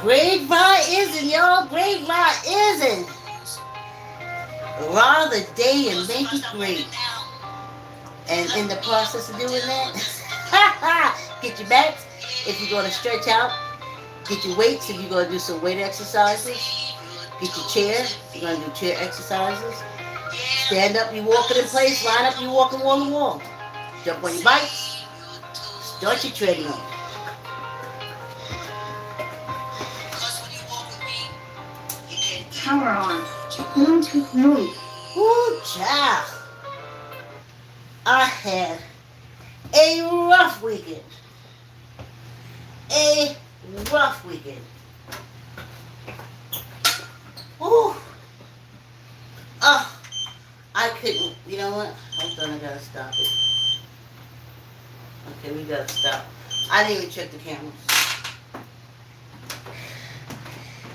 Great rye isn't, y'all. Great rye isn't. Raw the day and make it great. And in the process of doing that, get your backs. If you're going to stretch out, get your weights. If you're going to do some weight exercises, get your chair. If you're going to do chair exercises, stand up, you walking in place. Line up, you walking wall to wall. Jump on your bikes. Start your treadmill. Power on. Bluetooth mode. Ooh, child. I had a rough weekend. A rough weekend. Ooh. I couldn't. You know what? Hold on, I gotta stop it. Okay, we gotta stop. I didn't even check the cameras.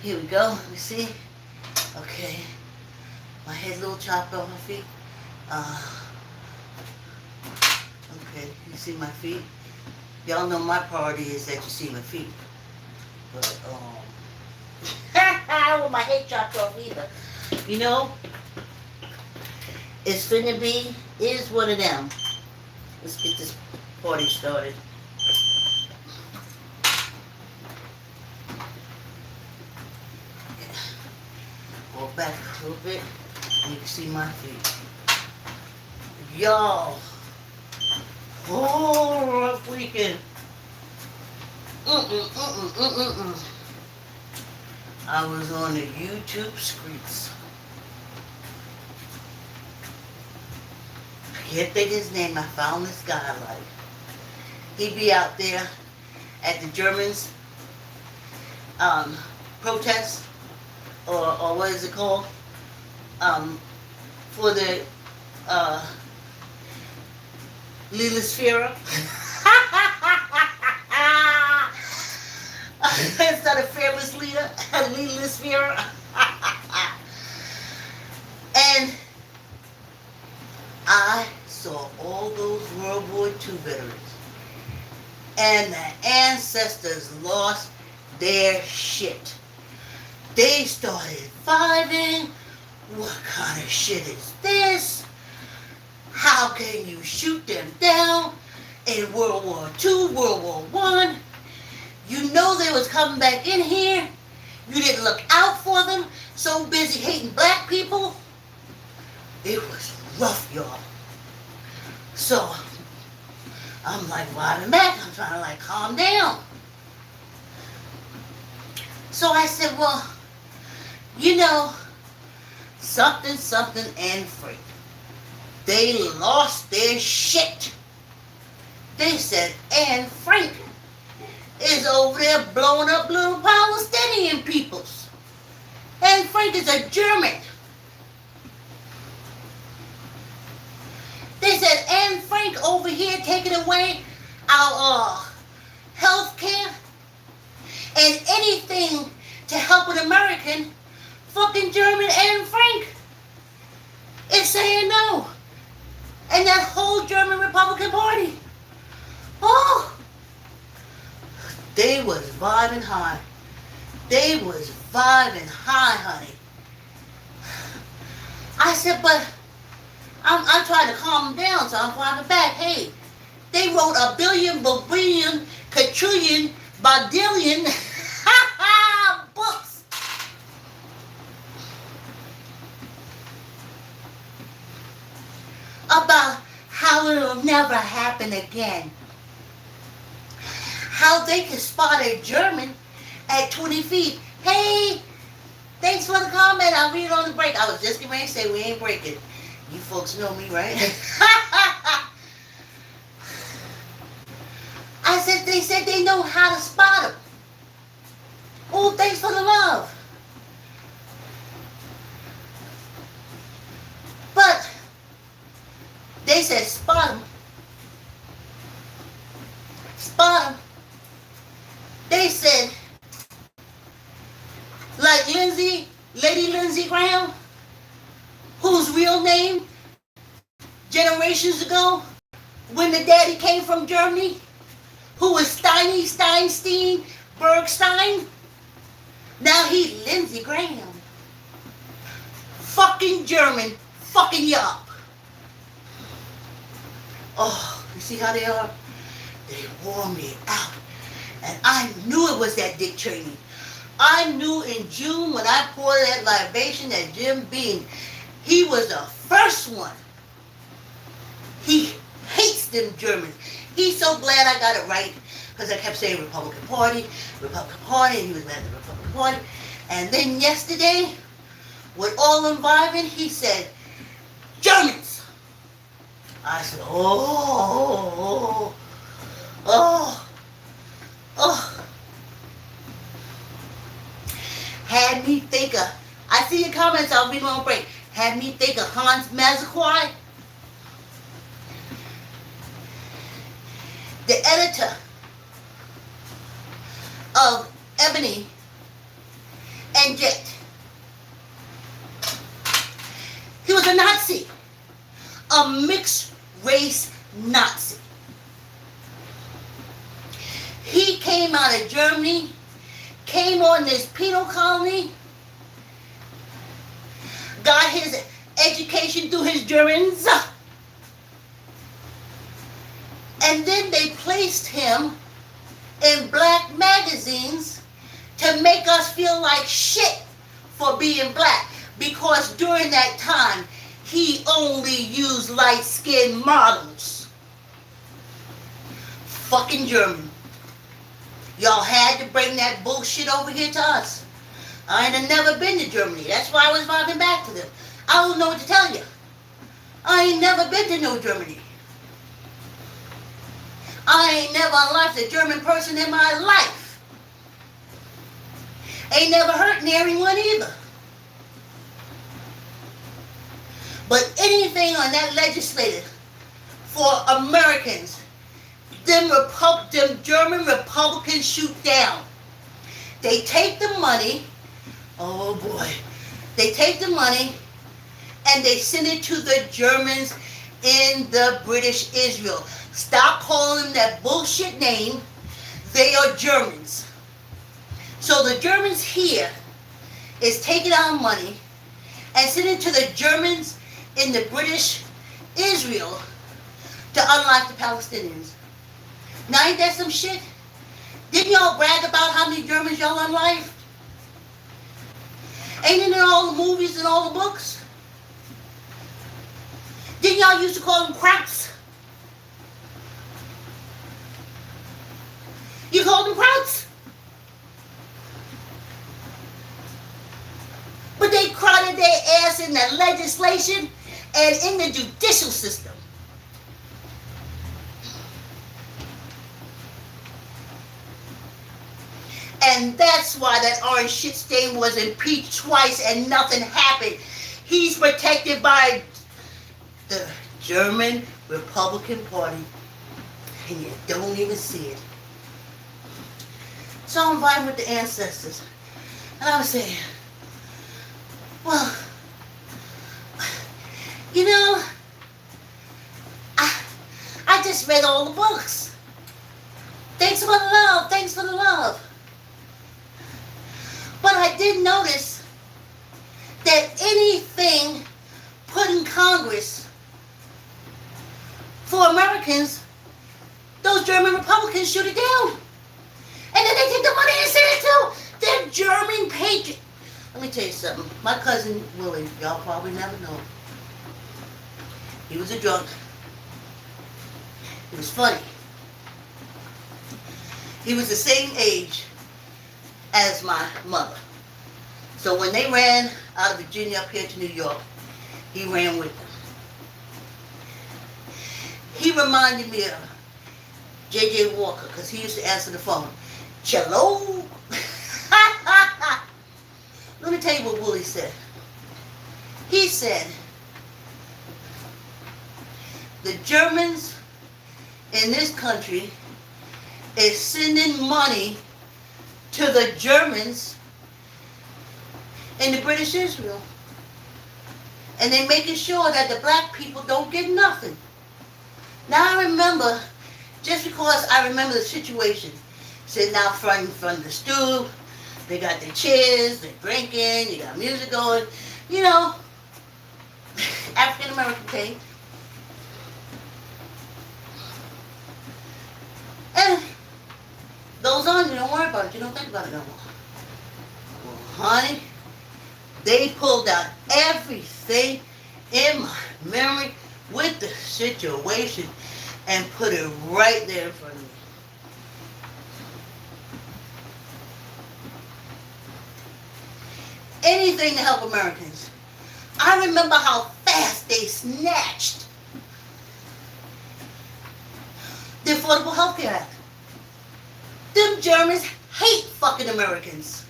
Here we go. Let me see. Okay. My head's a little chopped off my feet. Okay, you see my feet? Y'all know my priority is that you see my feet. But, I don't want my head chopped off either. You know, it's finna be, is one of them. Let's get this party started. Go back a little bit and you can see my feet. Y'all, oh, rough weekend. I was on the YouTube streets. I can't think of his name. I found this guy, like, he'd be out there at the Germans protest, or what is it called? For the Lilithsphere. Instead of fearless leader, Lilithsphere. And I saw all those World War II veterans. And the ancestors lost their shit. They started fighting. What kind of shit is this? How can you shoot them down in World War II, World War I? You know they was coming back in here. You didn't look out for them. So busy hating black people. It was rough, y'all. So, I'm like riding back. I'm trying to like calm down. So I said, well, you know, something, and Frank. They lost their shit. They said, Anne Frank is over there blowing up little Palestinian peoples. Anne Frank is a German. They said, Anne Frank over here taking away our health care and anything to help an American. Fucking German Anne Frank is saying no. And that whole German Republican Party. Oh, they was vibing high. They was vibing high, honey. I said, but I'm trying to calm them down, so I'm driving back. Hey, they wrote a billion, billion, quadrillion, badillion books. About how it'll never happen again. How they can spot a German at 20 feet. Hey, thanks for the comment. I'll read it on the break. I was just getting ready to say we ain't breaking. You folks know me, right? I said, they said they know how to spot them. Oh, thanks for the love. But they said spot them. Spot them. They said, like Lady Lindsey Graham, whose real name, generations ago, when the daddy came from Germany, who was Steinstein, Bergstein, Now he Lindsey Graham. Fucking German, fucking yup. Oh, you see how they are? They wore me out. And I knew it was that Dick Cheney. I knew in June when I poured that libation at Jim Beam, he was the first one. He hates them Germans. He's so glad I got it right because I kept saying Republican Party, and he was mad at the Republican Party. And then yesterday, with all them vibing, he said, Germans. I said, oh, oh, oh. Had me think of, I see your comments, I'll read my own break. Had me think of Hans Mazzaquai, the editor of Ebony and Jet. He was a Nazi, a mixed race Nazi. He came out of Germany, came on this penal colony, got his education through his Germans, and then they placed him in black magazines to make us feel like shit for being black, because during that time he only used light-skinned models. Fucking German. Y'all had to bring that bullshit over here to us. I ain't never been to Germany. That's why I was vibing back to them. I don't know what to tell you. I ain't never been to no Germany. I ain't never liked a German person in my life. Ain't never hurt nary one either. But anything on that legislative for Americans, them German Republicans shoot down. They take the money, oh boy, they take the money and they send it to the Germans in the British Israel. Stop calling them that bullshit name. They are Germans. So the Germans here is taking our money and sending it to the Germans in the British Israel to unlock the Palestinians. Now ain't that some shit? Didn't y'all brag about how many Germans y'all unlived? Ain't it in all the movies and all the books? Didn't y'all used to call them Krauts? You called them Krauts? But they crowded their ass in the legislation and in the judicial system. And that's why that orange shit stain was impeached twice and nothing happened. He's protected by the German Republican Party, and you don't even see it. So I'm vibing with the ancestors, and I was saying, well, you know, I just read all the books. Thanks for the love, thanks for the love. But I did notice that anything put in Congress for Americans, those German Republicans shoot it down. And then they take the money and send it to their German patriot. Let me tell you something. My cousin Willie, y'all probably never know. He was a drunk. He was funny. He was the same age as my mother. So when they ran out of Virginia up here to New York, he ran with them. He reminded me of J.J. Walker, because he used to answer the phone. Cello. Let me tell you what Willie said. He said, the Germans in this country is sending money to the Germans in the British Israel. And they're making sure that the black people don't get nothing. Now I remember, just because I remember the situation, sitting out front of the stool, They got their chairs, they're drinking, you got music going. You know, African American thing. And goes on, you don't worry about it, you don't think about it no more. Well, honey, they pulled out everything in my memory with the situation and put it right there in front of me. Anything to help Americans. I remember how fast they snatched the Affordable Health Care Act. Them Germans hate fucking Americans.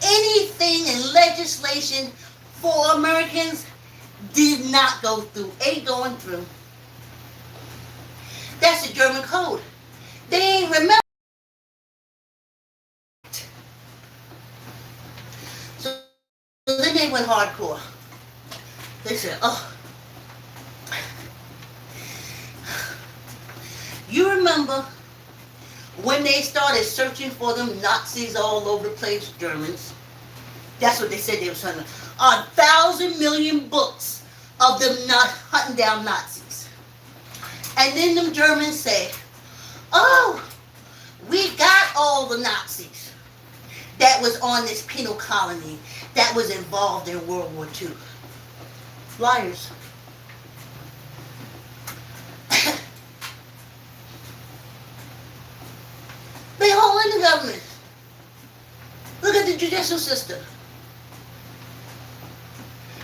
Anything in legislation for Americans did not go through, ain't going through. That's the German code. They ain't remember. So then they went hardcore. They said, oh, you remember when they started searching for them Nazis all over the place, Germans? That's what they said they were trying to. 1,000 million books of them not hunting down Nazis. And then them Germans say, oh, we got all the Nazis that was on this penal colony that was involved in World War II. Liars. They all in the government. Look at the judicial system.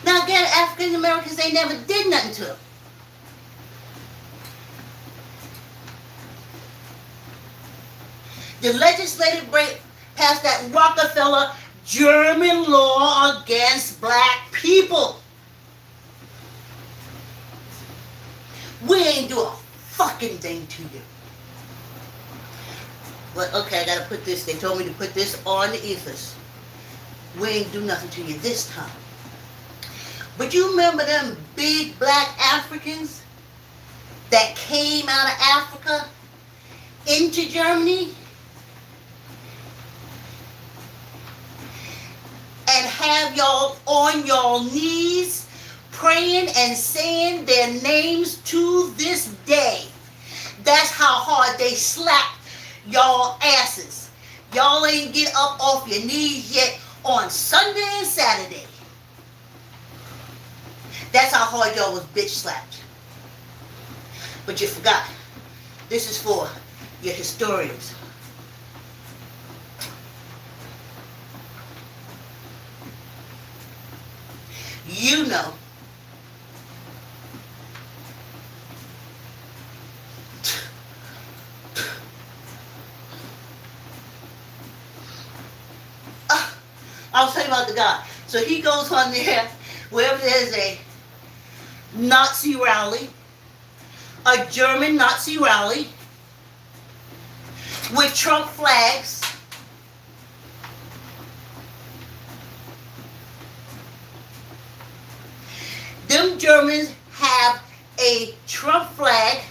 Now again, African Americans, they never did nothing to them. The legislative branch passed that Rockefeller German law against black people. We ain't do a fucking thing to you. But okay, I gotta put this, they told me to put this on the ethos. We ain't do nothing to you this time. But you remember them big black Africans that came out of Africa into Germany? And have y'all on y'all knees praying and saying their names to this day. That's how hard they slapped y'all asses. Y'all ain't get up off your knees yet on Sunday and Saturday. That's how hard y'all was bitch slapped. But you forgot. This is for your historians. You know. I'll tell you about the guy. So he goes on there, wherever there's a Nazi rally, a German Nazi rally, with Trump flags. Them Germans have a Trump flag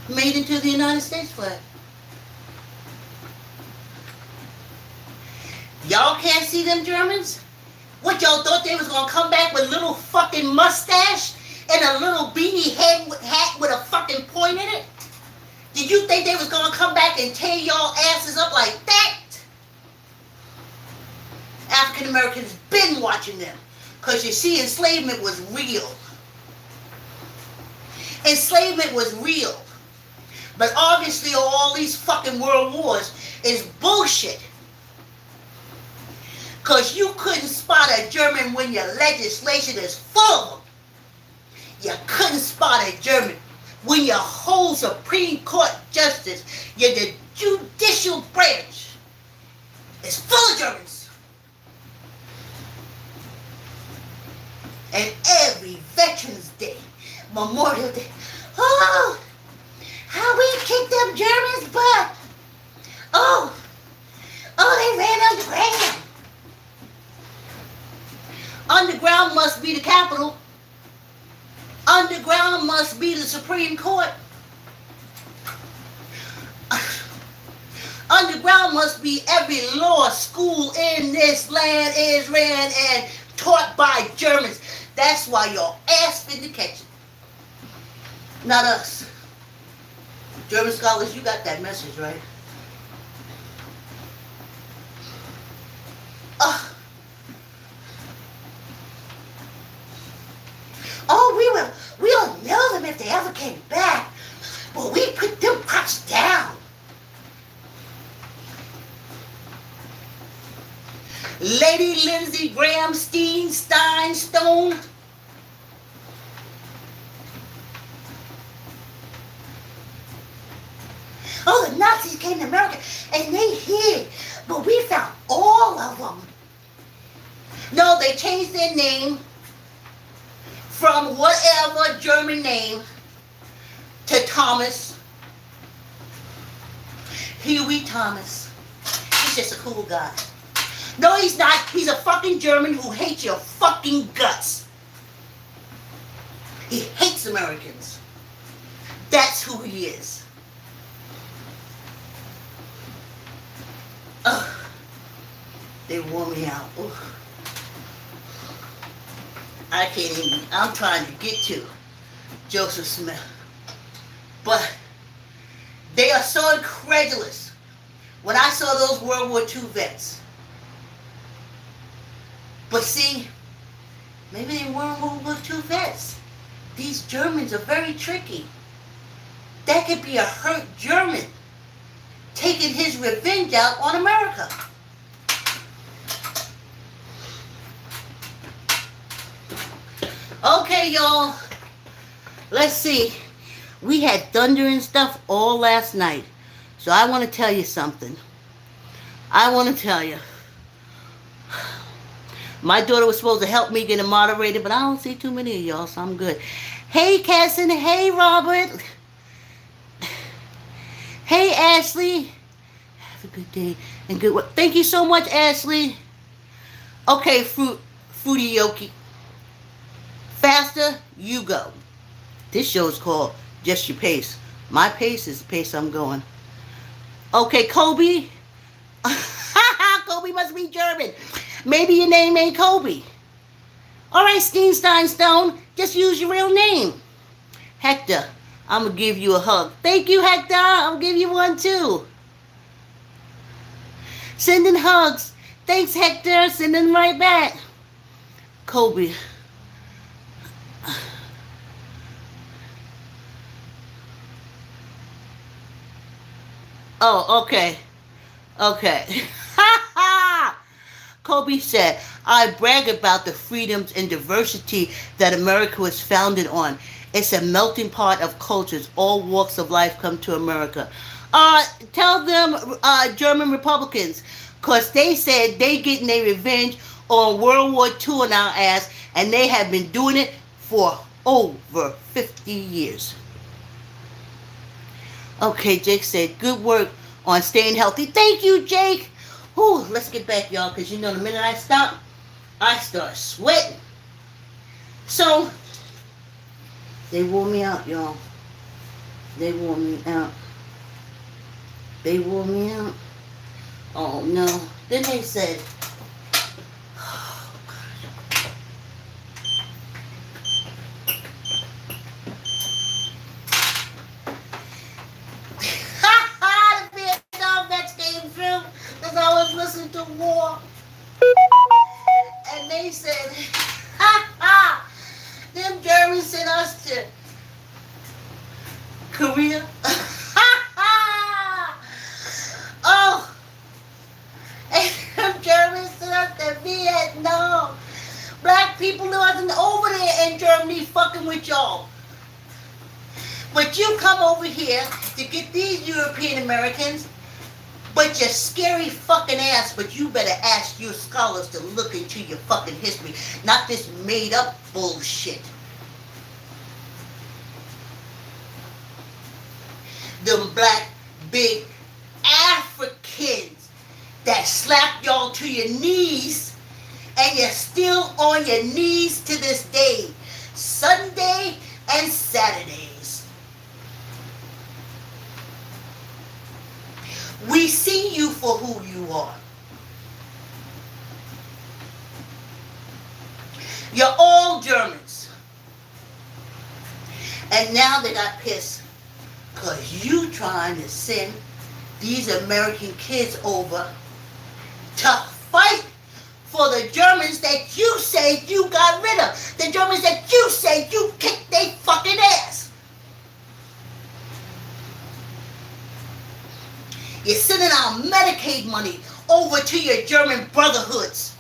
made into the United States flag. Y'all can't see them Germans? What, y'all thought they was gonna come back with a little fucking mustache and a little beanie hat with a fucking point in it? Did you think they was gonna come back and tear y'all asses up like that? African Americans been watching them. Because you see, enslavement was real. Enslavement was real. But obviously all these fucking world wars is bullshit. Because you couldn't spot a German when your legislation is full of them. You couldn't spot a German when your whole Supreme Court justice, the judicial branch, is full of Germans. And every Veterans Day, Memorial Day, oh, how we kicked them Germans' butt. Oh, they ran underground. Underground must be the Capitol. Underground must be the Supreme Court. Underground must be every law school in this land is ran and taught by Germans. That's why your ass finna catch it. Not us. German scholars, you got that message, right? Uh, oh, we'll know them if they ever came back. But we put them cops down. Lady Lindsey Graham Stone. Oh, the Nazis came to America and they hid, but we found all of them. No, they changed their name from whatever German name to Thomas. Huey Thomas. He's just a cool guy. No, he's not. He's a fucking German who hates your fucking guts. He hates Americans. That's who he is. They wore me out. Ugh. I can't even. I'm trying to get to Joseph Smith. But they are so incredulous. When I saw those World War II vets. But see, maybe they weren't World War II vets. These Germans are very tricky. That could be a hurt German taking his revenge out on America. Okay, y'all. Let's see. We had thunder and stuff all last night. So I want to tell you something. I want to tell you. My daughter was supposed to help me get a moderator, but I don't see too many of y'all, so I'm good. Hey, Casson. Hey, Robert. Hey, Ashley. Have a good day and good work. Thank you so much, Ashley. Okay, Fruity Yoki. Faster, you go. This show is called Just Your Pace. My pace is the pace I'm going. Okay, Kobe. Kobe must be German. Maybe your name ain't Kobe. All right, Stone. Just use your real name. Hector, I'm going to give you a hug. Thank you, Hector. I'll give you one, too. Sending hugs. Thanks, Hector. Sending right back. Kobe. Oh, okay. Okay. Kobe said, I brag about the freedoms and diversity that America was founded on. It's a melting pot of cultures. All walks of life come to America. Tell them, German Republicans, because they said they getting their revenge on World War II on our ass, and they have been doing it for over 50 years. Okay, Jake said, good work on staying healthy. Thank you, Jake. Whew, let's get back, y'all, because you know the minute I stop, I start sweating. So, they wore me out, y'all. They wore me out. They wore me out. Oh, no. Then they said, listen to war. And they said, them Germans sent us to Korea. Oh, and them Germans sent us to Vietnam. Black people wasn't over there in Germany fucking with y'all. But you come over here to get these European Americans. But your scary fucking ass, but you better ask your scholars to look into your fucking history, not this made up bullshit. Them black big Africans that slap y'all to your knees, and you're still on your knees to this day, Sunday and Saturdays. We see you for who you are. You're all Germans. And now they got pissed because you trying to send these American kids over to fight for the Germans that you say you got rid of. The Germans that you say you kicked their fucking ass. You're sending our Medicaid money over to your German brotherhoods.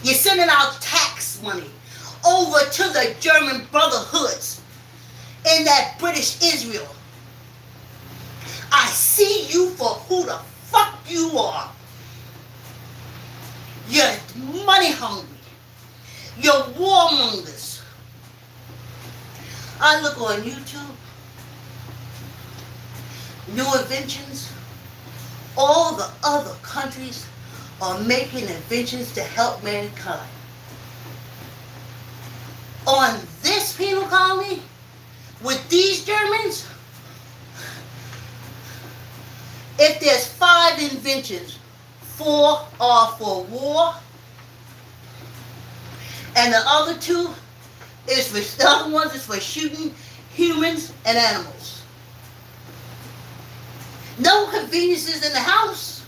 You're sending our tax money over to the German brotherhoods in that British Israel. I see you for who the fuck you are. You're money hungry. You're warmongers. I look on YouTube, New Inventions, all the other countries are making inventions to help mankind. On this penal colony, with these Germans, if there's 5 inventions, 4 are for war, and the other 2 is for, the other ones is for shooting humans and animals. No conveniences in the house.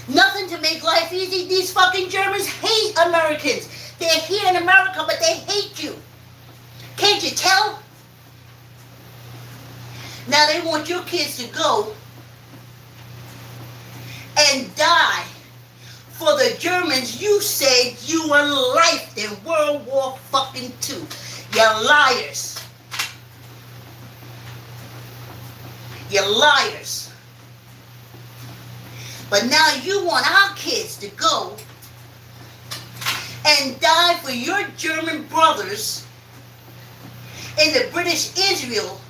Nothing to make life easy. These fucking Germans hate Americans. They're here in America, but they hate you. Can't you tell? Now they want your kids to go and die for the Germans you saved you a life in World War fucking II. You're liars. You're liars. But now you want our kids to go and die for your German brothers in the British Israel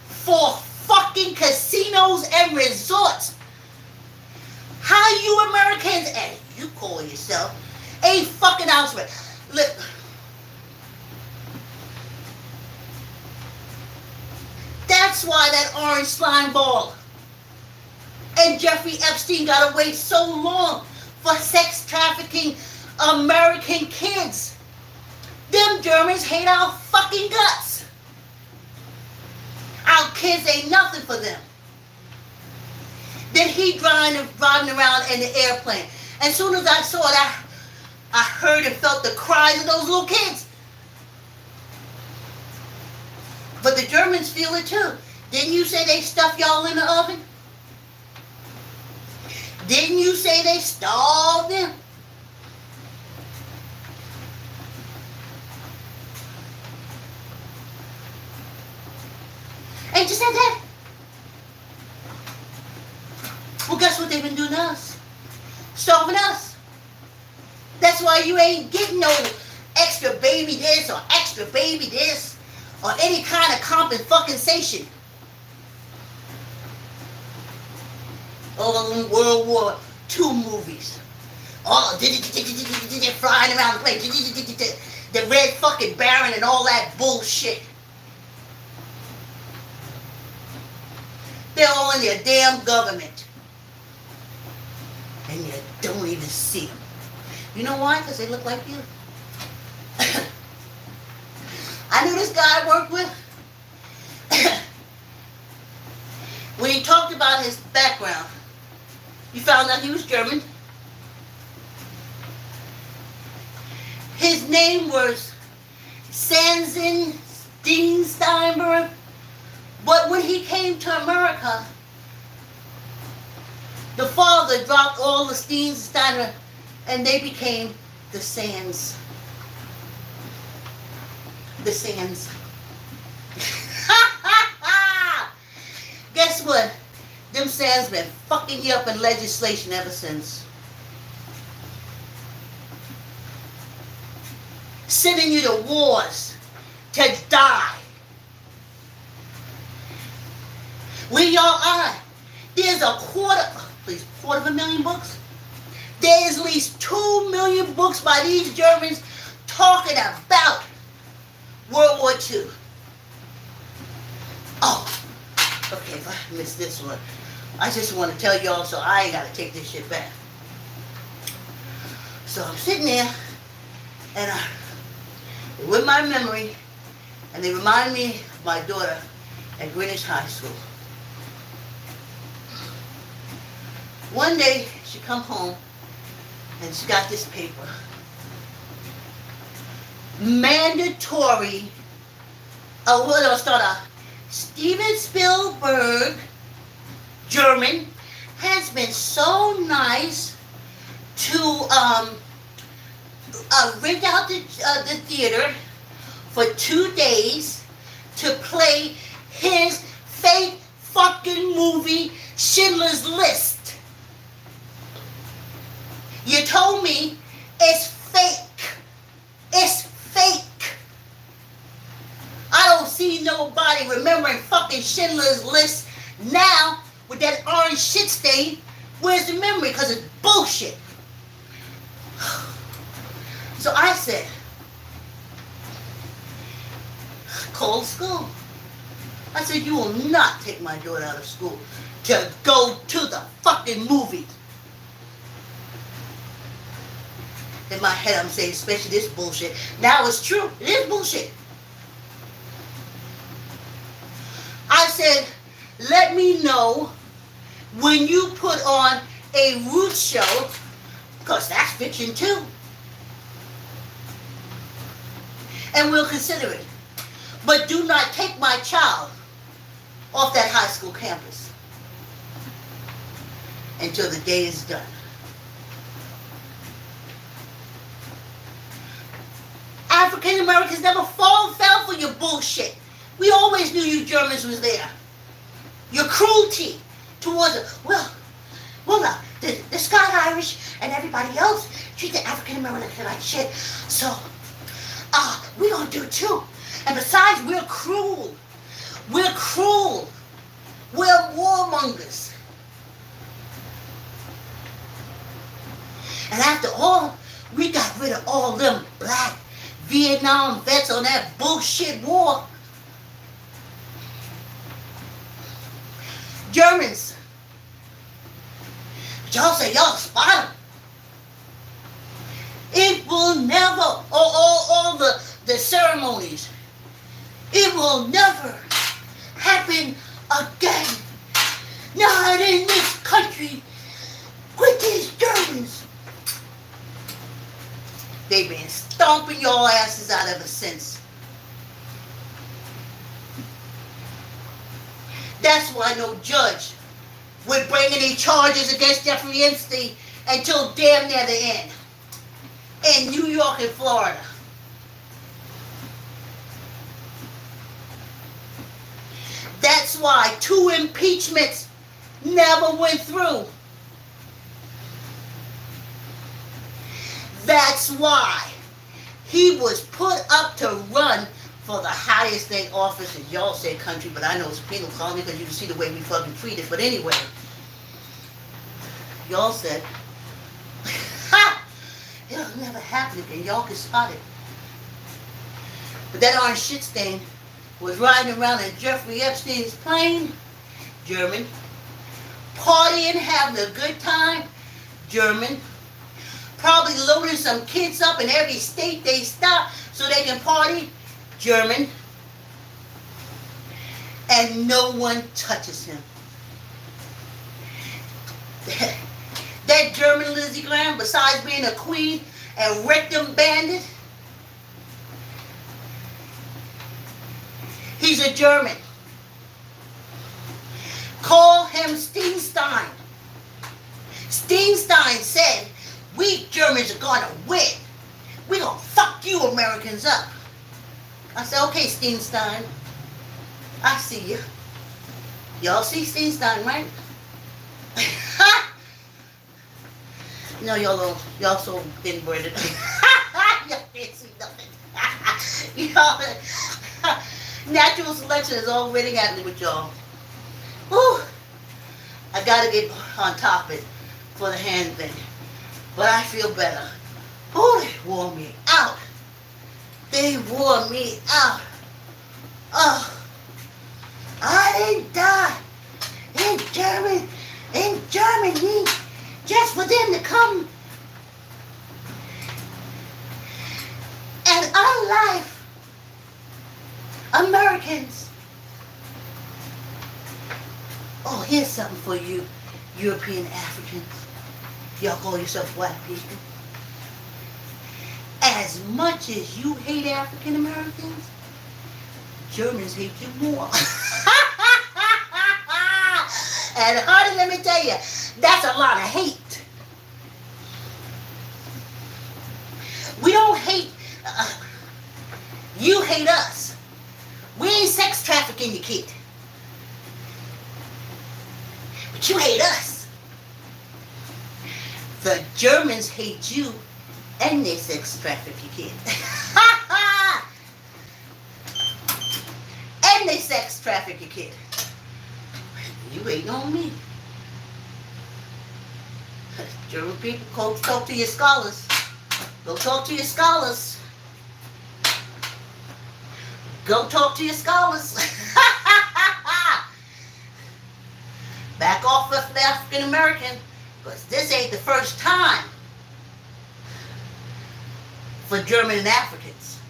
for fucking casinos and resorts. How you Americans, and you call yourself, ain't fucking Auschwitz. Look, that's why that orange slime ball and Jeffrey Epstein got away so long for sex trafficking American kids. Them Germans hate our fucking guts. Our kids ain't nothing for them. Then he driving around in the airplane. As soon as I saw it, I heard and felt the cries of those little kids. But the Germans feel it too. Didn't you say they stuff y'all in the oven? Didn't you say they starved them? Ain't you said that? Well, guess what they've been doing to us? Starving us. That's why you ain't getting no extra baby this or extra baby this or any kind of compensation. All them World War II movies. All flying around the place. The Red fucking Baron and all that bullshit. They're all in their damn government. And you don't even see them. You know why? Because they look like you. I knew this guy I worked with. When he talked about his background, you found out he was German. His name was Sanzen Steinberg. But when he came to America, the father dropped all the Steiner and they became the Sands. The Sands. Guess what? Them Sands been fucking you up in legislation ever since. Sending you to wars to die. Where y'all are, there's a quarter of a million books. There's at least 2 million books by these Germans talking about World War II. Oh, Okay, if I missed this one, I just want to tell y'all so I ain't got to take this shit back. So I'm sitting there, and with my memory, and they remind me of my daughter at Greenwich High School. One day, she come home, and she got this paper. Mandatory, we'll start out. Steven Spielberg, German, has been so nice to rent out the theater for 2 days to play his fake fucking movie, Schindler's List. You told me it's fake. It's fake. I don't see nobody remembering fucking Schindler's List now with that orange shit stain. Where's the memory? Because it's bullshit. So I said, call school. I said, you will not take my daughter out of school to go to the fucking movies. In my head, I'm saying, especially this bullshit. Now it's true. It is bullshit. I said, let me know when you put on a Roots show, because that's fiction too. And we'll consider it. But do not take my child off that high school campus until the day is done. African Americans never fell for your bullshit. We always knew you Germans was there. Your cruelty towards it. Well, the Scott Irish and everybody else treat the African Americans like shit. So, we're gonna do it too. And besides, we're cruel. We're cruel. We're warmongers. And after all, we got rid of all them black Vietnam vets on that bullshit war. Germans. Y'all say y'all spot them. It will never, all the ceremonies, it will never happen again. Not in this country with these Germans. They've been stomping your asses out ever since. That's why no judge would bring any charges against Jeffrey Epstein until damn near the end. In New York and Florida. That's why 2 impeachments never went through. That's why he was put up to run for the highest state office in y'all say country, but I know it's penal colony because you can see the way we fucking treat it. But anyway, y'all said, ha! It'll never happen again. Y'all can spot it. But that orange shit stain was riding around in Jeffrey Epstein's plane, German. Partying, having a good time, German. Probably loading some kids up in every state they stop so they can party, German. And no one touches him. That German Lizzie Graham, besides being a queen and rectum bandit, he's a German. Call him Steinstein. Steinstein said, we Germans are gonna win. We gonna fuck you Americans up. I said, okay, Steinstein. I see you. Y'all see Steinstein, right? No, y'all so thin-breaded. Y'all can't see nothing. Y'all, natural selection is already happening with y'all. Whew. I gotta get on top of it for the hand thing. But I feel better. Oh, they wore me out. They wore me out. Oh, I didn't die. German in Germany just for them to come and unlife Americans. Oh, here's something for you European Africans. Y'all call yourself white people. As much as you hate African Americans, Germans hate you more. And honey, let me tell you, that's a lot of hate. We don't hate, you hate us. We ain't sex trafficking your kid. But you hate us. The Germans hate you and they sex traffic your kid. And they sex traffic your kid. You ain't on me. German people, go talk to your scholars. Go talk to your scholars. Go talk to your scholars. Back off of the African American, because this ain't the first time for German and Africans.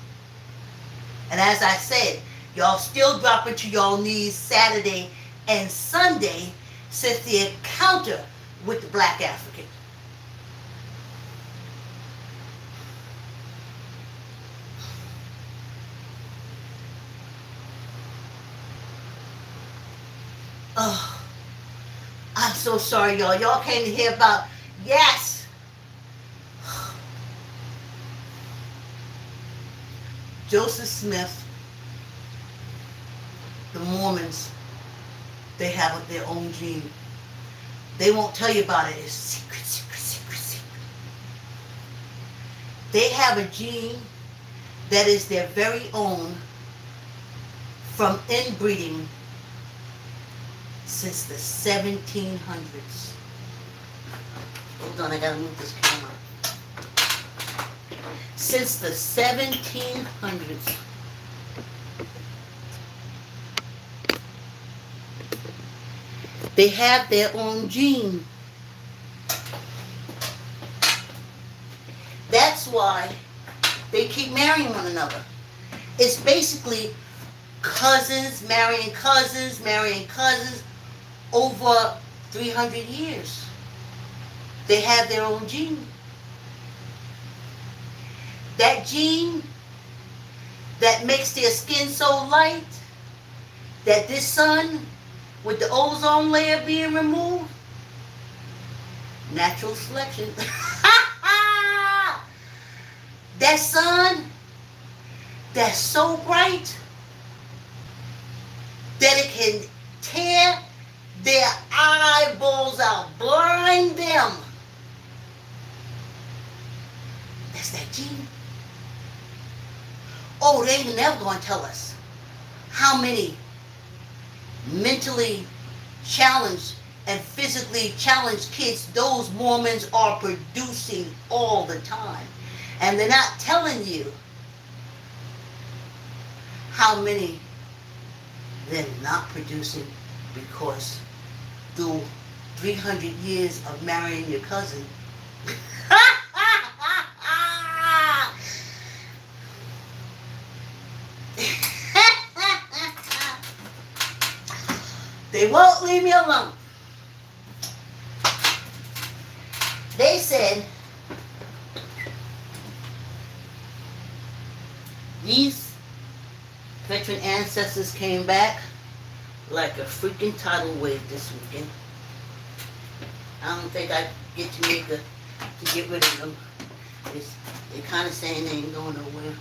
And as I said, y'all still dropping to y'all knees Saturday and Sunday since the encounter with the black African. Oh, I'm so sorry, y'all. Y'all came to hear about, yes, Joseph Smith, the Mormons, they have their own gene. They won't tell you about it. It's secret, secret, secret, secret. They have a gene that is their very own from inbreeding since the 1700s. Hold on, I gotta move this camera. Since the 1700s. They have their own gene. That's why they keep marrying one another. It's basically cousins marrying cousins, marrying cousins over 300 years. They have their own gene. That gene that makes their skin so light that this sun with the ozone layer being removed, natural selection. That sun that's so bright that it can tear their eyeballs out, blind them. That's that gene. Oh, they ain't never going to tell us how many mentally challenged and physically challenged kids those Mormons are producing all the time. And they're not telling you how many they're not producing, because through 300 years of marrying your cousin, they won't leave me alone. They said these veteran ancestors came back like a freaking tidal wave this weekend. I don't think I get to get rid of them. They're kind of saying they ain't going nowhere.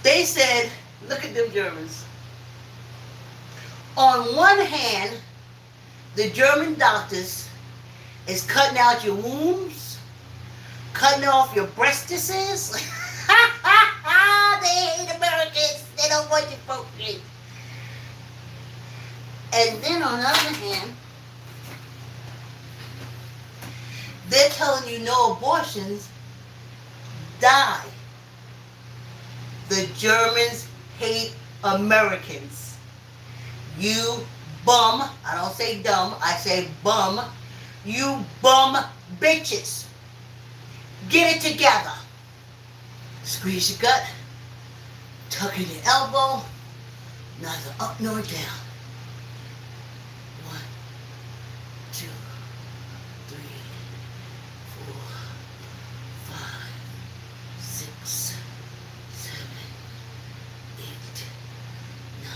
They said, look at them Germans. On one hand, the German doctors is cutting out your wombs, cutting off your breastises. They hate Americans. They don't want you folks. And then on the other hand, they're telling you no abortions, die. The Germans hate Americans. You bum. I don't say dumb. I say bum. You bum bitches. Get it together. Squeeze your gut. Tuck in your elbow. Neither up nor down. 1, 2, 3, 4, 5, 6, 7, 8, 9,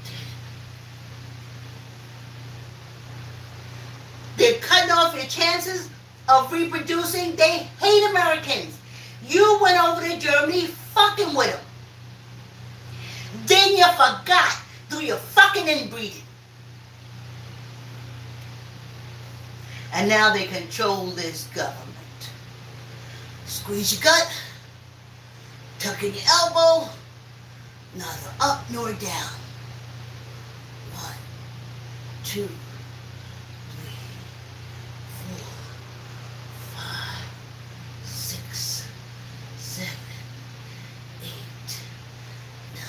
10. They're cutting off your chances of reproducing. They hate Americans. You went over to Germany fucking with them. Then you forgot through your fucking inbreeding. And now they control this government. Squeeze your gut. Tuck in your elbow. Neither up nor down. 1, 2, 3, 4, 5, 6, 7, 8, 9,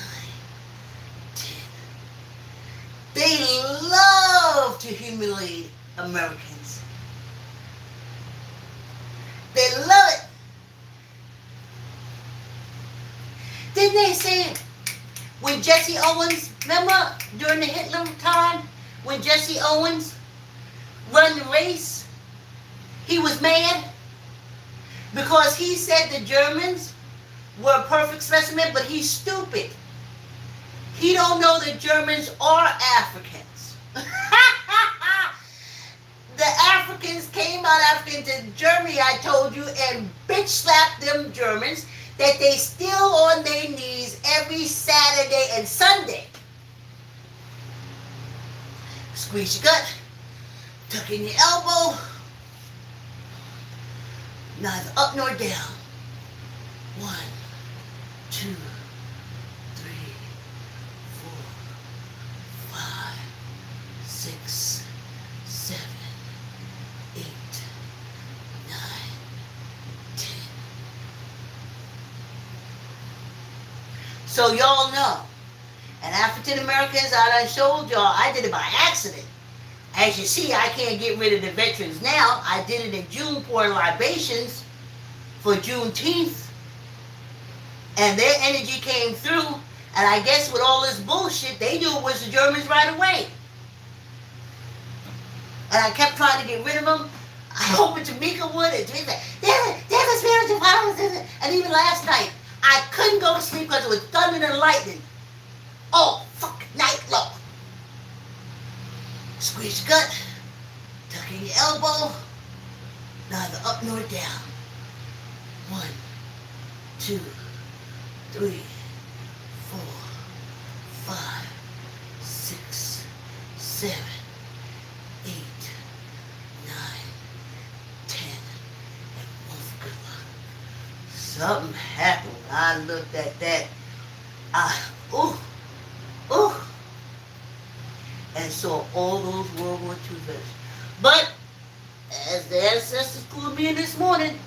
10. They love to humiliate Americans. They love it. Didn't they say when Jesse Owens, remember during the Hitler time, when Jesse Owens run the race, he was mad because he said the Germans were a perfect specimen, but he's stupid. He don't know the Germans are Africans. The Africans came out African to Germany, I told you, and bitch slapped them Germans that they still on their knees every Saturday and Sunday. Squeeze your gut, tuck in your elbow, neither up nor down. 1, 2, 3, 4, 5, 6, 7, 8, 9, 10. So y'all know, and African Americans, I done showed y'all, I did it by accident. As you see, I can't get rid of the veterans now. I did it in June, pouring libations for Juneteenth. And their energy came through, and I guess with all this bullshit, they knew it was the Germans right away. And I kept trying to get rid of them. I hope Jamaica would, and Jamaica said, there's a spiritual power. And even last night, I couldn't go to sleep because it was thunder and lightning. Oh, fucking night long. Squeeze your gut, tuck in your elbow, neither up nor down. 1, 2, 3, 4, 5, 6, 7, 8, 9, 10, and one for good luck. Something happened. I looked at that. And saw all those World War II vets. But, as the ancestors called me in this morning,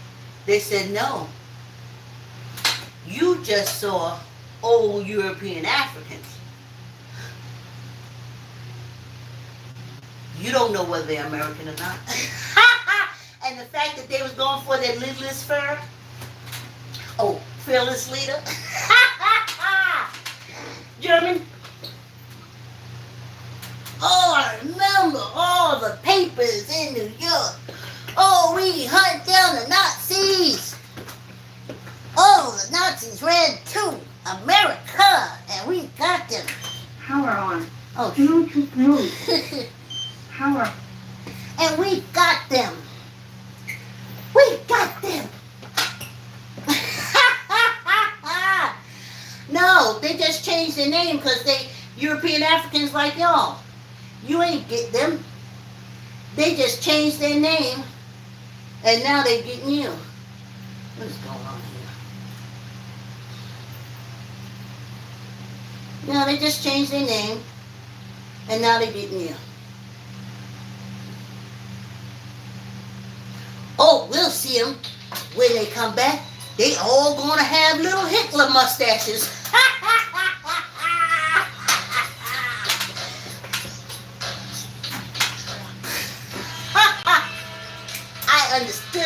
they said, no. You just saw old European Africans. You don't know whether they're American or not. And the fact that they was going for their lidless fur. Oh, fearless leader. German. Oh, I remember all the papers in New York. Oh, we hunt down the Nazis. Oh, the Nazis ran to America, and we got them. Power on. Oh, Bluetooth mode. Power. And we got them. We got them. No, they just changed their name because they European Africans like y'all. You ain't get them. They just changed their name, and now they getting you. What is going on here? No, they just changed their name, and now they getting you. Oh, we'll see them when they come back. They all gonna have little Hitler mustaches.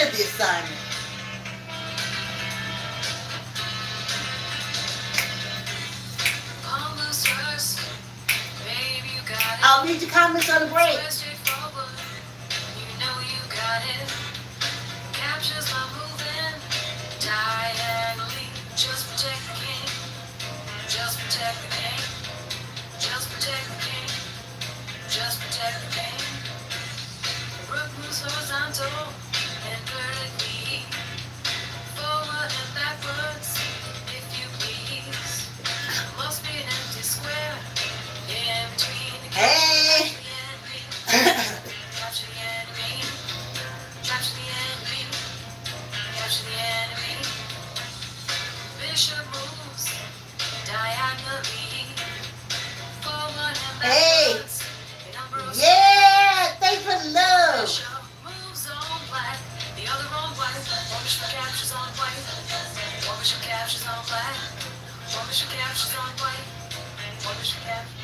enjoyed the assignment. Almost first, baby, you got it. I'll read your comments on the break. Square straightforward, you know you got it. Captures my moving diagonally. Just protect the king. Just protect the king. Just protect the king. Just protect the king. Rook moves horizontal and vertically. Forward and backwards, if you please. Must be an empty square in between the Hey. capture the enemy. Capture the enemy. Capture the enemy. Bishop moves diagonally. Forward and Hey. backwards. A number of Yeah, thanks for the love. Bishop moves on black. The other on white. One bishop captures on white. One bishop captures on black. One bishop captures on white. One bishop captures.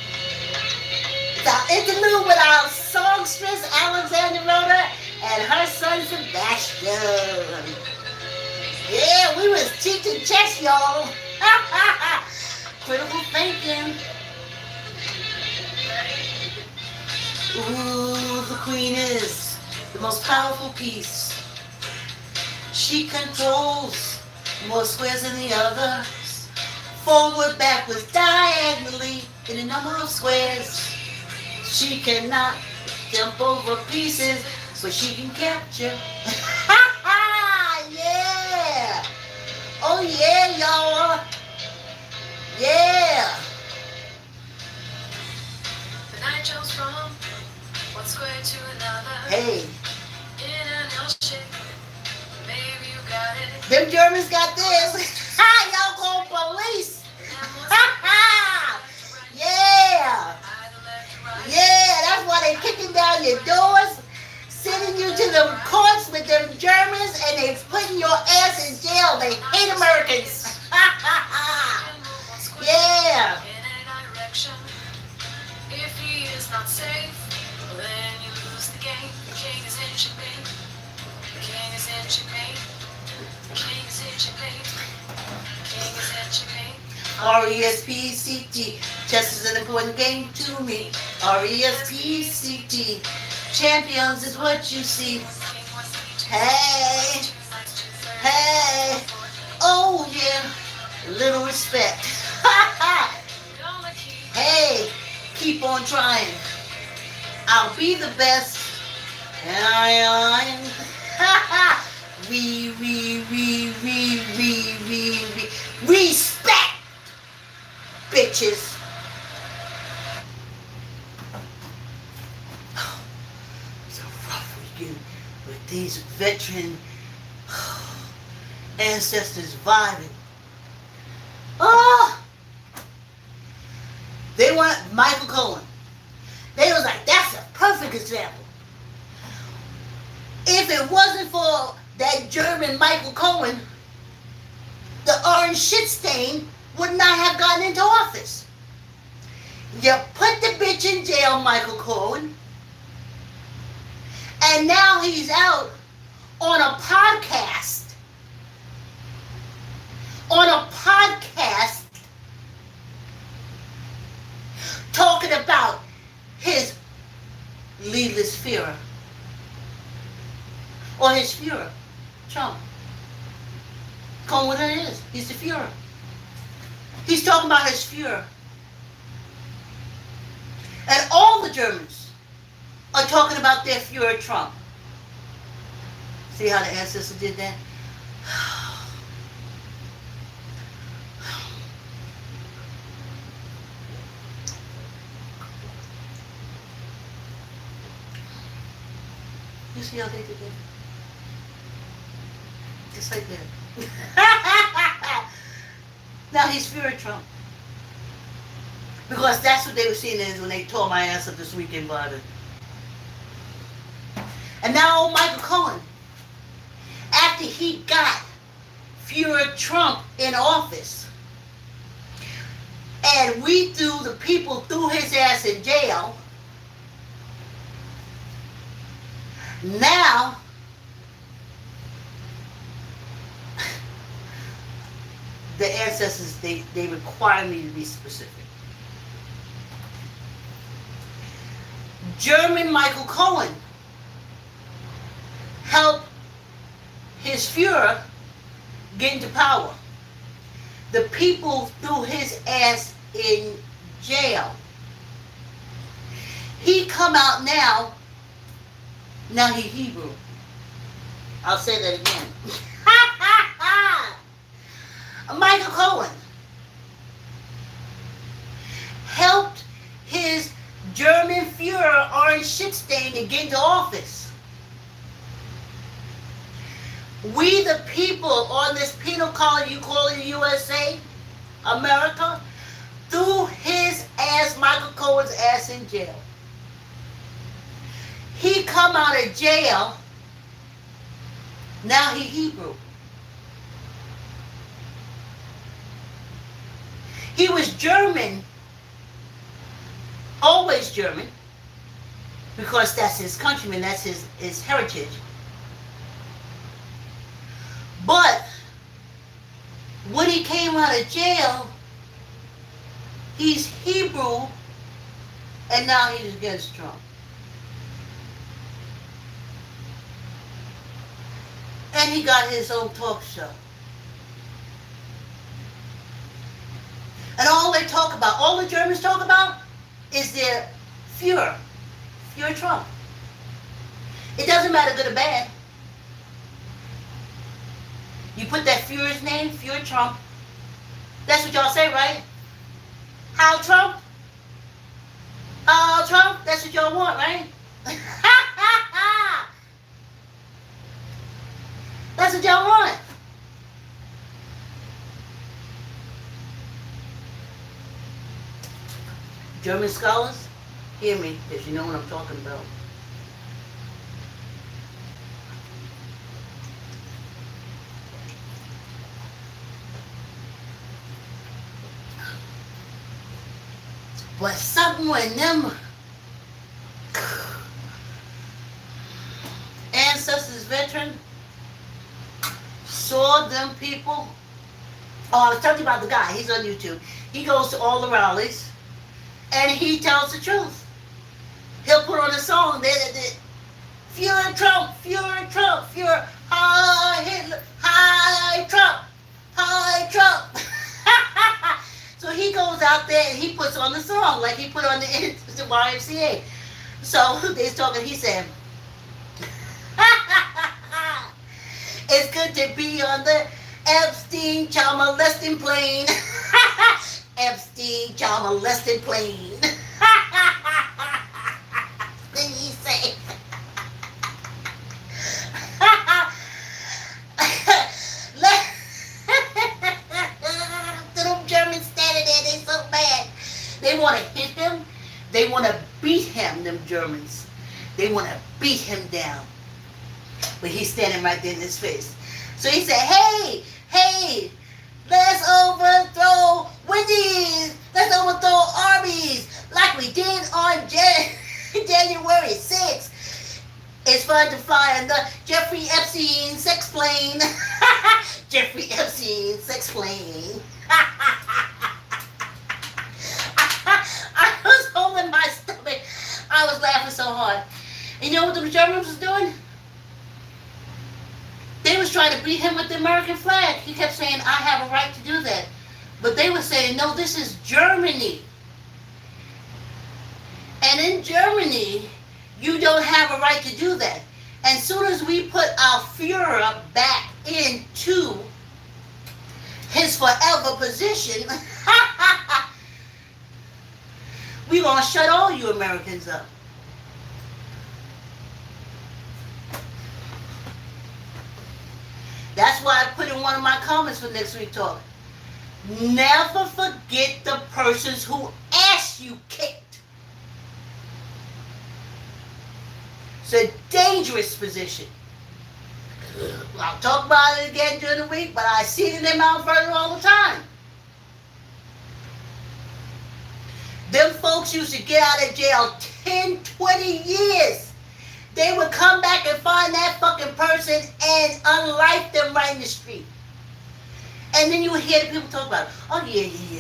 The interlude with our songstress Alexander Rhoda and her son Sebastian. Yeah, we was teaching chess, y'all. Critical thinking. Ooh, the queen is the most powerful piece. She controls more squares than the others. Forward, backwards, diagonally in a number of squares. She cannot jump over pieces, but she can capture. Yeah! Oh yeah, y'all! Yeah! The knight jumps from one square to another. Hey, In an L shape. Maybe you got it. them Germans got this. Ha! Y'all call police. And what's Yeah! either left or right? Yeah, that's why they kicking down your doors, sending you to the courts with them Germans, and they putting your ass in jail. They hate Americans. And move one square Yeah. in a direction. If he is not safe, then you lose the game. The king is in checkmate. The king is in checkmate. The king is in checkmate. The king is in checkmate. R-E-S-P-C-T. Chess is an important game to me. R-E-S-P-C-T. Champions is what you see. Hey, hey. Oh yeah, little respect. Hey, keep on trying. I'll be the best. And I am. We respect, bitches. It's a rough weekend with these veteran ancestors vibing. Oh, they want Michael Cohen. They was like, that's a perfect example. If it wasn't for that German Michael Cohen, the orange shit stain would not have gotten into office. You put the bitch in jail, Michael Cohen, and now he's out on a podcast. Talking about his leadless Führer. Or his Führer, Trump. Call him what it is. He's the Führer. He's talking about his Führer. And all the Germans are talking about their Führer Trump. See how the ancestor did that? You see how they did that? Just like that. Now he's Führer Trump. Because that's what they were seeing is when they tore my ass up this weekend, Biden. And now old Michael Cohen, after he got Führer Trump in office, and we threw the people threw his ass in jail, now the ancestors, they require me to be specific. German Michael Cohen helped his Fuhrer get into power. The people threw his ass in jail. He come out now he Hebrew. I'll say that again. Michael Cohen helped his German Fuhrer, Orange Shitstain, to get into office. We the people on this penal colony you call it USA, America, threw his ass, Michael Cohen's ass, in jail. He come out of jail, now he Hebrew. He was German, always German, because that's his countryman, that's his heritage. But when he came out of jail, he's Hebrew, and now he's against Trump. And he got his own talk show. And all they talk about, all the Germans talk about, is their Fuhrer Trump. It doesn't matter good or bad. You put that Fuhrer's name, Fuhrer Trump. That's what y'all say, right? How Trump? Trump? That's what y'all want, right? That's what y'all want. German scholars, hear me, if you know what I'm talking about. But somewhere in them ancestors, veteran, saw them people. Oh, I was telling you about the guy. He's on YouTube. He goes to all the rallies, and he tells the truth. He'll put on a song that Fuhrer Trump, Fuhrer Trump, Fuhrer, hi Hitler, hi Trump, hi Trump. So he goes out there and he puts on the song like he put on the YMCA. So they's talking, he said, it's good to be on the Epstein child molesting plane. Epstein child molesting plane. Then he say, little Germans standing there, they so bad. They want to hit him. They want to beat him, them Germans. They want to beat him down. But he's standing right there in his face. So he said, hey, let's overthrow Wendy's. Let's overthrow Arby's like we did on January 6th. It's fun to fly in the Jeffrey Epstein sex plane. Jeffrey Epstein sex plane. I was holding my stomach. I was laughing so hard. And you know what the Germans was doing? They was trying to beat him with the American flag. He kept saying, I have a right to do that. But they were saying, no, this is Germany. And in Germany, you don't have a right to do that. And soon as we put our Fuhrer back into his forever position, we're going to shut all you Americans up. That's why I put in one of my comments for next week talk. Never forget the persons who ass you kicked. It's a dangerous position. I'll talk about it again during the week, but I see it in their Mount Vernon all the time. Them folks used to get out of jail 10, 20 years. They would come back and find that fucking person and unlife them right in the street. And then you would hear the people talk about, oh yeah, he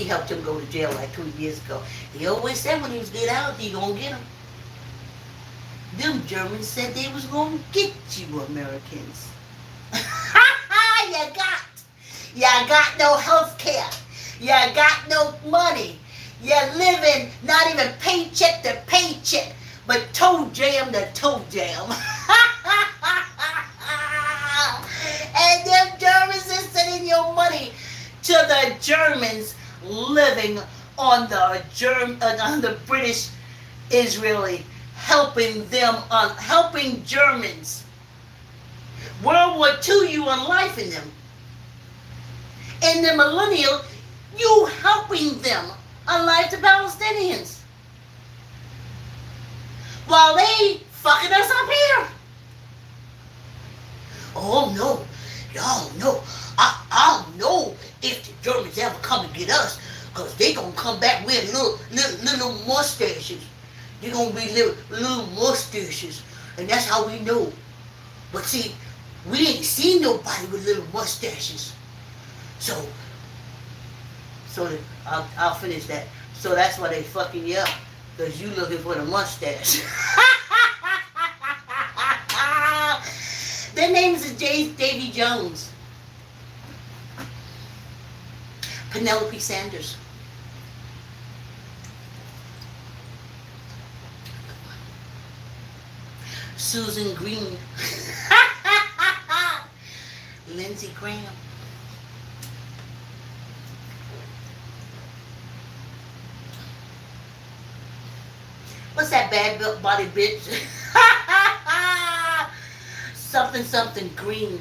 helped him go to jail like 2 years ago. He always said when he was get out, he gonna get him. Them Germans said they was gonna get you Americans. You got no health care. You got no money. You're living not even paycheck to paycheck, but toe jam to toe jam. And them Germans is sending your money to the Germans living on the British Israeli, helping Germans. World War II, you unlifing them. In the millennial, you helping them unlife the Palestinians. While they fucking us up here. Oh no, y'all know. I don't know if the Germans ever come and get us, because they gonna come back with little mustaches. They gonna be little mustaches, and that's how we know. But see, we ain't seen nobody with little mustaches. So I'll finish that. So that's why they fucking you up, because you looking for the mustache. Their names is Davy Jones, Penelope Sanders, Susan Green, Lindsey Graham, what's that bad body bitch? Something Green.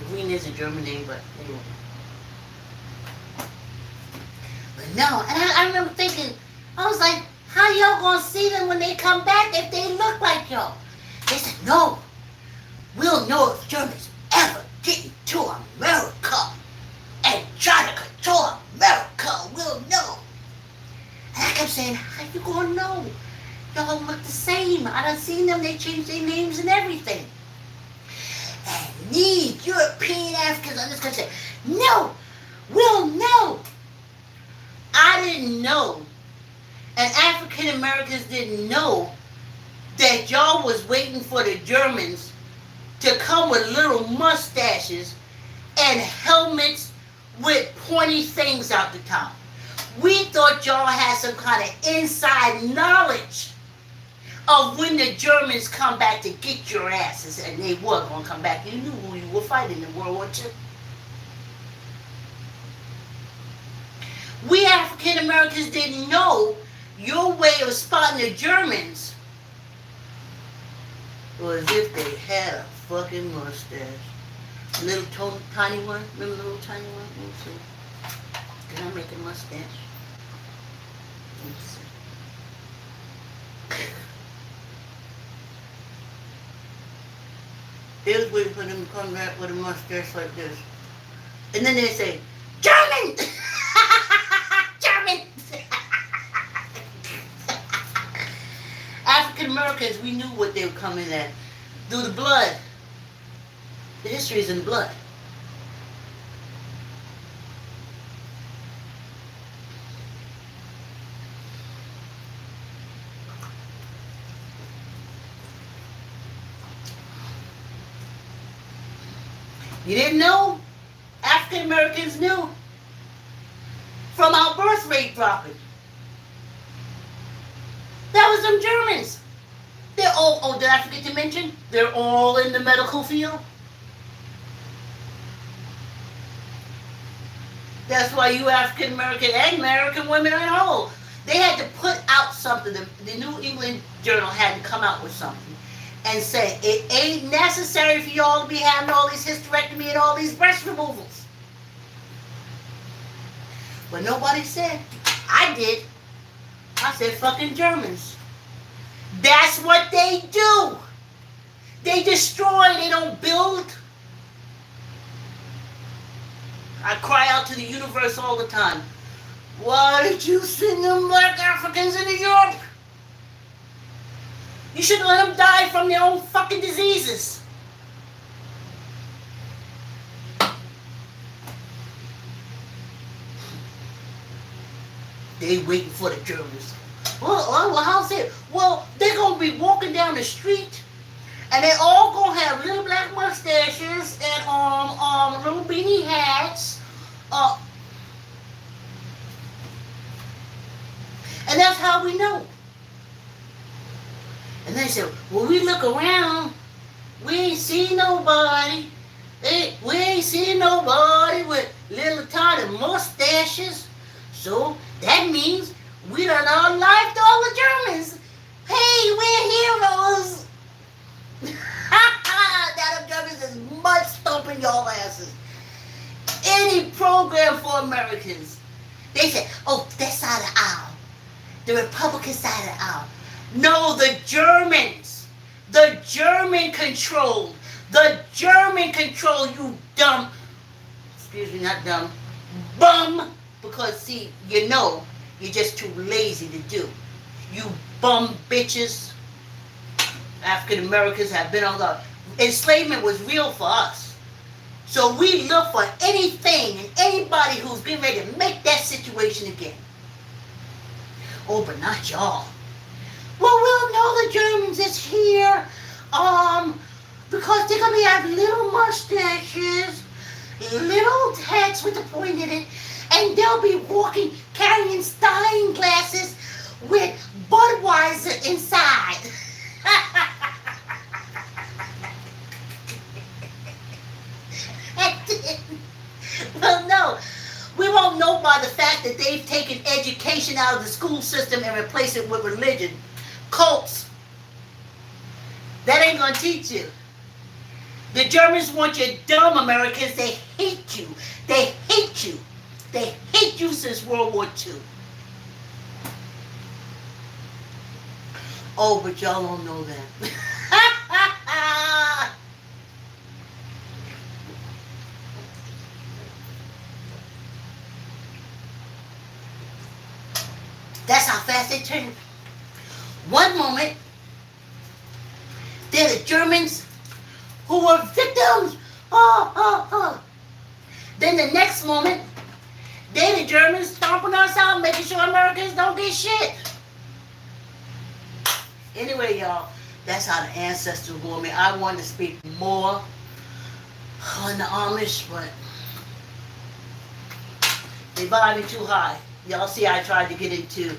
Green is a German name, but anyway. But no, and I remember thinking, I was like, how y'all gonna see them when they come back if they look like y'all? They said, no, we'll know if Germans ever get into America and try to control America. We'll know. And I kept saying, how you gonna know? Y'all look the same. I done seen them. They changed their names and everything. And these European Africans on this country, no, we'll know. I didn't know, and African Americans didn't know that y'all was waiting for the Germans to come with little mustaches and helmets with pointy things out the top. We thought y'all had some kind of inside knowledge of when the Germans come back to get your asses, and they were going to come back. You knew who you were fighting in World War II. We African Americans didn't know your way of spotting the Germans was if they had a fucking mustache. Little tiny one. Remember the little tiny one? Let me see. Can I make a mustache? Let me see. They was waiting for them to come back with a mustache like this. And then they say, German! German! African Americans, we knew what they were coming at. Through the blood. The history is in blood. You didn't know? African Americans knew. From our birth rate dropping. That was them Germans. They're all, oh, did I forget to mention? They're all in the medical field. That's why you African American and American women at all, they had to put out something. The New England Journal had to come out with something and say, it ain't necessary for y'all to be having all these hysterectomy and all these breast removals. But nobody said. I did. I said, fucking Germans. That's what they do. They destroy, they don't build. I cry out to the universe all the time. Why did you send them black Africans into Europe? You should let them die from their own fucking diseases. They waiting for the Germans. Well, how's it? Well, they're gonna be walking down the street, and they all gonna have little black mustaches and little beanie hats. Uh, and that's how we know. And they said, well, we look around, we ain't see nobody. We ain't see nobody with little tiny mustaches. So that means we done unlifed all the Germans. Hey, we're heroes. That the Germans is mud stomping y'all asses. Any program for Americans. They say, oh, that side of the aisle. The Republican side of the aisle. No, the Germans. The German controlled. The German control, you dumb. Excuse me, not dumb. Bum. Because, see, you know, you're just too lazy to do. You bum bitches. African Americans have been on the... Enslavement was real for us. So we look for anything and anybody who's getting ready to make that situation again. Oh, but not y'all. Well, we'll know the Germans is here. Because they're going to have little mustaches, little hats with the point in it, and they'll be walking, carrying Stein glasses with Budweiser inside. Well, no, we won't know by the fact that they've taken education out of the school system and replaced it with religion. Cults. That ain't going to teach you. The Germans want you dumb Americans. They hate you. They hate you. They hate you since World War II. Oh, but y'all don't know that. That's how fast they turn. One moment, they're the Germans who were victims. Then the next moment, they're the Germans stomping us out, making sure Americans don't get shit. Anyway, y'all, that's how the ancestors were. I wanted to speak more on the Amish, but they vibe me too high. Y'all see, I tried to get into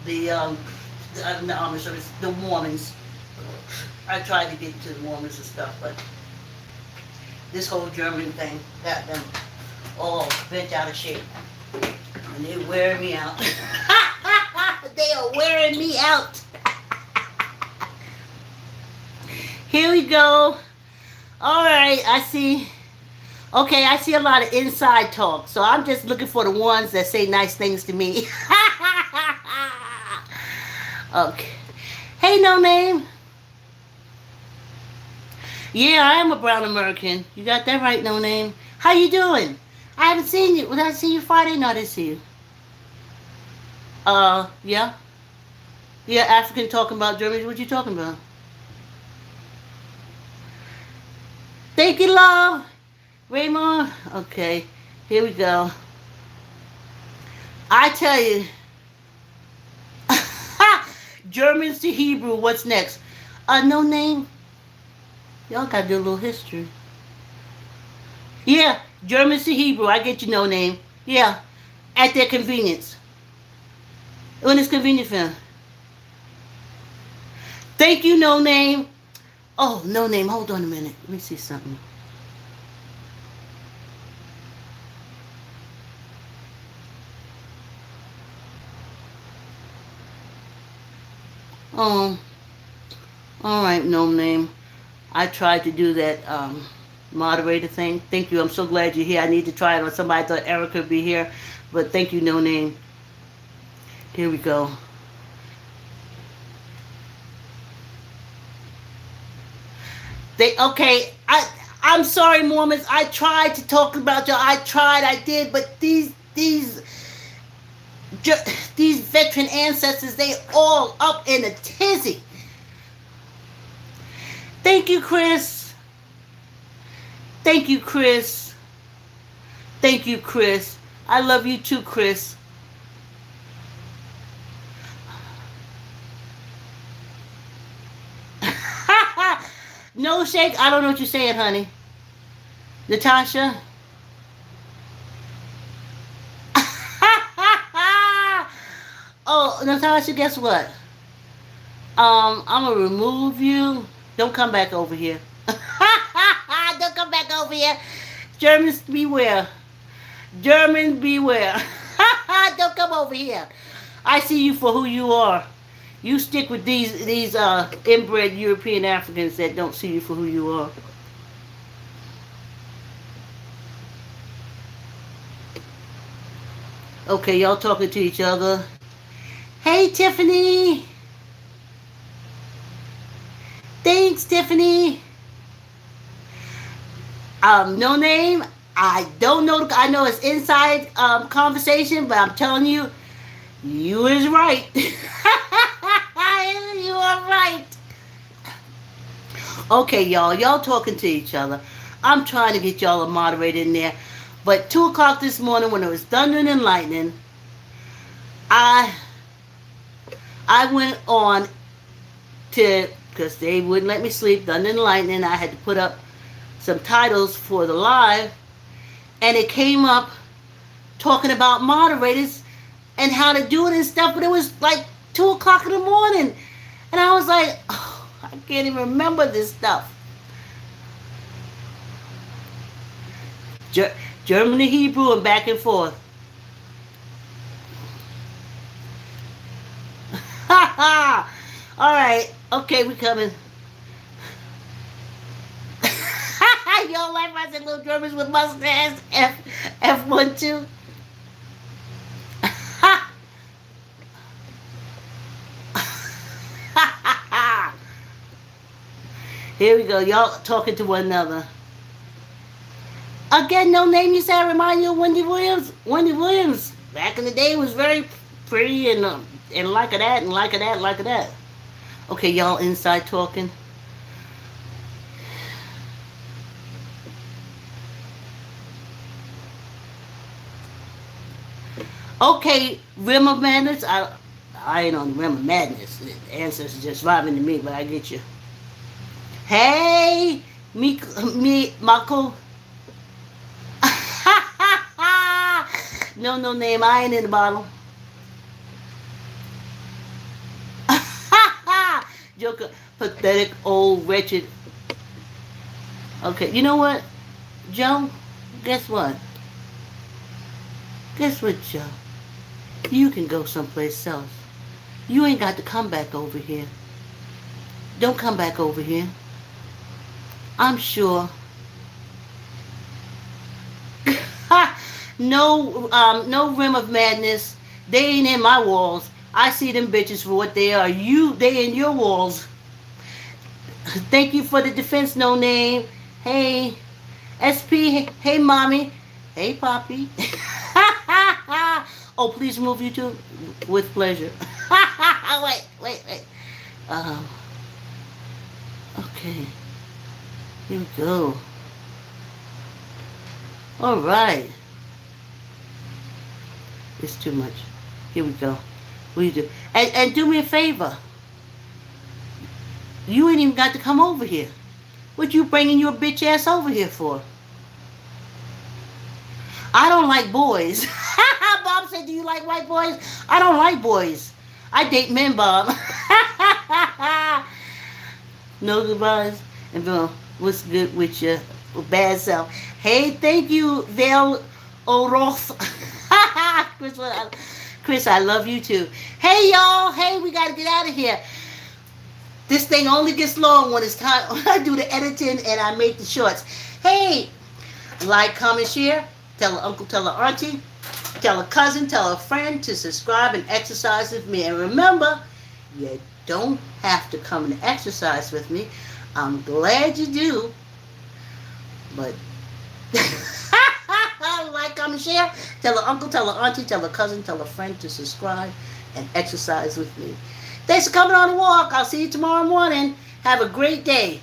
the Amish, the Mormons. I tried to get into the Mormons and stuff, but this whole German thing got them all bent out of shape. And they're wearing me out. They are wearing me out. Here we go. All right, I see. Okay, I see a lot of inside talk, so I'm just looking for the ones that say nice things to me. Okay. Hey, no name. Yeah, I am a brown American. You got that right, no name. How you doing? I haven't seen you. Did I see you Friday? No, I didn't see you. Yeah. Yeah, African talking about Germany. What you talking about? Thank you, love. Raymond. Okay, here we go. I tell you. Germans to Hebrew, what's next? No name. Y'all gotta do a little history. Yeah, Germans to Hebrew, I get you, no name. Yeah, at their convenience. When it's convenient for them. Thank you, no name. Oh, no name, hold on a minute. Let me see something. Oh, all right, no name. I tried to do that moderator thing. Thank you. I'm so glad you're here. I need to try it on somebody. I thought Erica would be here, but thank you, no name. Here we go. I'm sorry, Mormons. I tried to talk about y'all. I did, but these veteran ancestors, they all up in a tizzy. Thank you, Chris. Thank you, Chris. Thank you, Chris. I love you too, Chris. No shake. I don't know what you're saying, honey. Natasha. Oh, Natasha, guess what? I'm gonna remove you. Don't come back over here. Don't come back over here. Germans beware. Germans beware. Don't come over here. I see you for who you are. You stick with these inbred European Africans that don't see you for who you are. Okay, y'all talking to each other. Hey, Tiffany. Thanks, Tiffany. No name. I don't know. I know it's inside conversation, but I'm telling you, you is right. You are right. Okay, y'all. Y'all talking to each other. I'm trying to get y'all a moderator in there. But 2 o'clock this morning when it was thundering and lightning, I went on to, because they wouldn't let me sleep, thunder and lightning. I had to put up some titles for the live, and it came up talking about moderators and how to do it and stuff, but it was like 2 o'clock in the morning, and I was like, oh, I can't even remember this stuff. German to Hebrew and back and forth. Ha ha! Alright, okay, we coming. Y'all like I said little Germans with mustaches? F12? Here we go, y'all talking to one another. Again, no name you said remind you of Wendy Williams. Wendy Williams, back in the day, was very pretty and like that and like that, like that. Okay, y'all inside talking. Okay, Rim of Madness. I ain't on the Rim of Madness. The answers just vibing to me, but I get you. Hey, me, Mako. No name. I ain't in the bottle. Joker, pathetic, old, wretched. Okay, you know what, Joe? Guess what? Guess what, Joe? You can go someplace else. You ain't got to come back over here. Don't come back over here. I'm sure. No Rim of Madness. They ain't in my walls. I see them bitches for what they are. They in your walls. Thank you for the defense, no name. Hey, SP. Hey, mommy. Hey, Poppy. Oh, please remove YouTube with pleasure. Wait. Okay. Here we go. All right. It's too much. Here we go. What do you do? And do me a favor. You ain't even got to come over here. What you bringing your bitch ass over here for? I don't like boys. Bob said, do you like white boys? I don't like boys. I date men, Bob. No goodbyes. And Bill, what's good with your bad self? Hey, thank you, Val Oroth. Chris, I love you too. Hey, y'all. Hey, we got to get out of here. This thing only gets long when it's time. When I do the editing and I make the shorts. Hey, like, comment, share. Tell an uncle, tell an auntie. Tell a cousin, tell a friend to subscribe and exercise with me. And remember, you don't have to come and exercise with me. I'm glad you do. But like, comment, share. Tell an uncle, tell an auntie, tell a cousin, tell a friend to subscribe and exercise with me. Thanks for coming on the walk. I'll see you tomorrow morning. Have a great day.